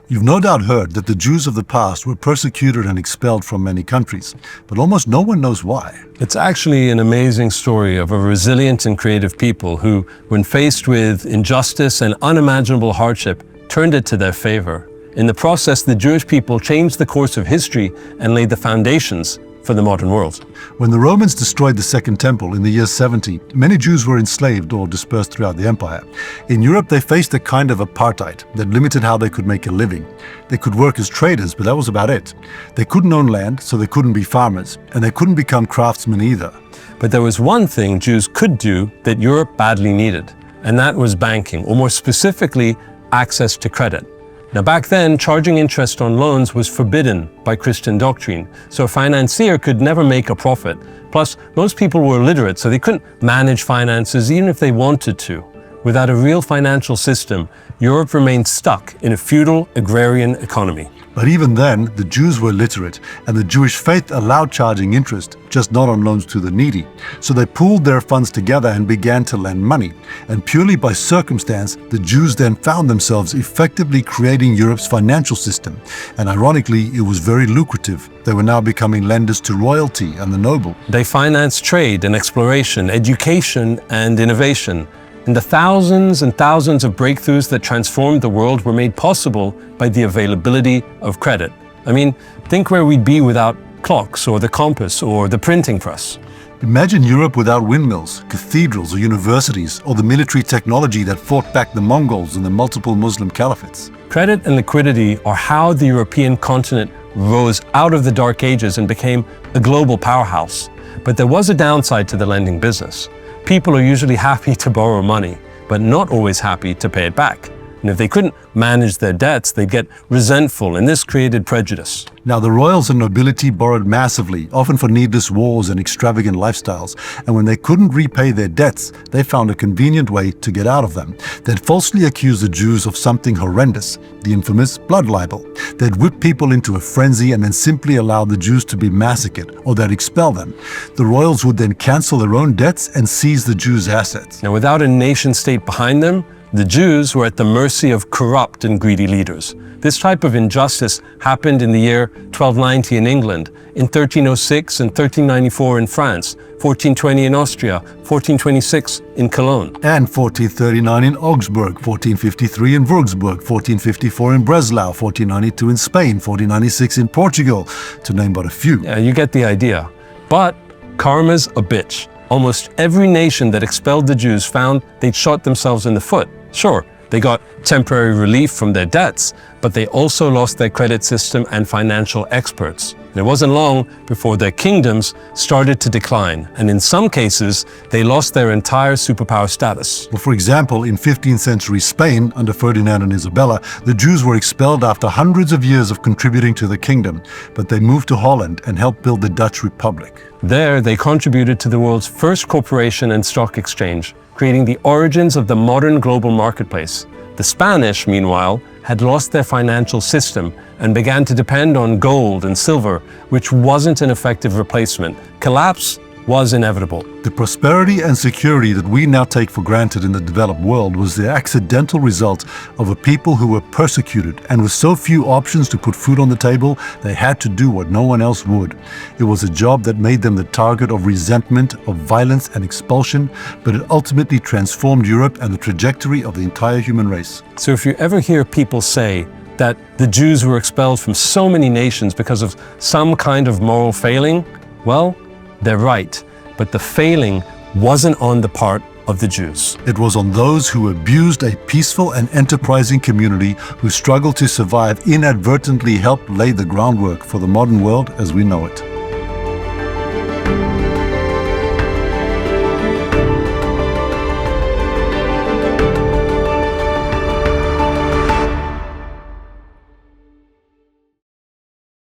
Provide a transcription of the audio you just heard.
You've no doubt heard that the Jews of the past were persecuted and expelled from many countries, but almost no one knows why. It's actually an amazing story of a resilient and creative people who, when faced with injustice and unimaginable hardship, turned it to their favor. In the process, the Jewish people changed the course of history and laid the foundations for the modern world. When the Romans destroyed the Second Temple in the year 70, many Jews were enslaved or dispersed throughout the empire. In Europe, they faced a kind of apartheid that limited how they could make a living. They could work as traders, but that was about it. They couldn't own land, so they couldn't be farmers, and they couldn't become craftsmen either. But there was one thing Jews could do that Europe badly needed, and that was banking, or more specifically, access to credit. Now back then, charging interest on loans was forbidden by Christian doctrine, so a financier could never make a profit. Plus, most people were illiterate, so they couldn't manage finances even if they wanted to. Without a real financial system, Europe remained stuck in a feudal agrarian economy. But even then, the Jews were literate, and the Jewish faith allowed charging interest, just not on loans to the needy. So they pooled their funds together and began to lend money. And purely by circumstance, the Jews then found themselves effectively creating Europe's financial system. And ironically, it was very lucrative. They were now becoming lenders to royalty and the noble. They financed trade and exploration, education and innovation. And the thousands and thousands of breakthroughs that transformed the world were made possible by the availability of credit. I mean, think where we'd be without clocks or the compass or the printing press. Imagine Europe without windmills, cathedrals or universities, or the military technology that fought back the Mongols and the multiple Muslim caliphates. Credit and liquidity are how the European continent rose out of the Dark Ages and became a global powerhouse. But there was a downside to the lending business. People are usually happy to borrow money, but not always happy to pay it back. And if they couldn't manage their debts, they'd get resentful, and this created prejudice. Now, the royals and nobility borrowed massively, often for needless wars and extravagant lifestyles. And when they couldn't repay their debts, they found a convenient way to get out of them. They'd falsely accuse the Jews of something horrendous, the infamous blood libel. They'd whip people into a frenzy and then simply allow the Jews to be massacred, or they'd expel them. The royals would then cancel their own debts and seize the Jews' assets. Now, without a nation state behind them, the Jews were at the mercy of corrupt and greedy leaders. This type of injustice happened in the year 1290 in England, in 1306 and 1394 in France, 1420 in Austria, 1426 in Cologne. And 1439 in Augsburg, 1453 in Würzburg, 1454 in Breslau, 1492 in Spain, 1496 in Portugal, to name but a few. Yeah, you get the idea. But karma's a bitch. Almost every nation that expelled the Jews found they'd shot themselves in the foot. Sure, they got temporary relief from their debts, but they also lost their credit system and financial experts. And it wasn't long before their kingdoms started to decline, and in some cases, they lost their entire superpower status. Well, for example, in 15th century Spain, under Ferdinand and Isabella, the Jews were expelled after hundreds of years of contributing to the kingdom, but they moved to Holland and helped build the Dutch Republic. There, they contributed to the world's first corporation and stock exchange, creating the origins of the modern global marketplace. The Spanish, meanwhile, had lost their financial system and began to depend on gold and silver, which wasn't an effective replacement. Collapse was inevitable. The prosperity and security that we now take for granted in the developed world was the accidental result of a people who were persecuted, and with so few options to put food on the table, they had to do what no one else would. It was a job that made them the target of resentment, of violence and expulsion, but it ultimately transformed Europe and the trajectory of the entire human race. So if you ever hear people say that the Jews were expelled from so many nations because of some kind of moral failing, well, they're right, but the failing wasn't on the part of the Jews. It was on those who abused a peaceful and enterprising community who struggled to survive, inadvertently helped lay the groundwork for the modern world as we know it.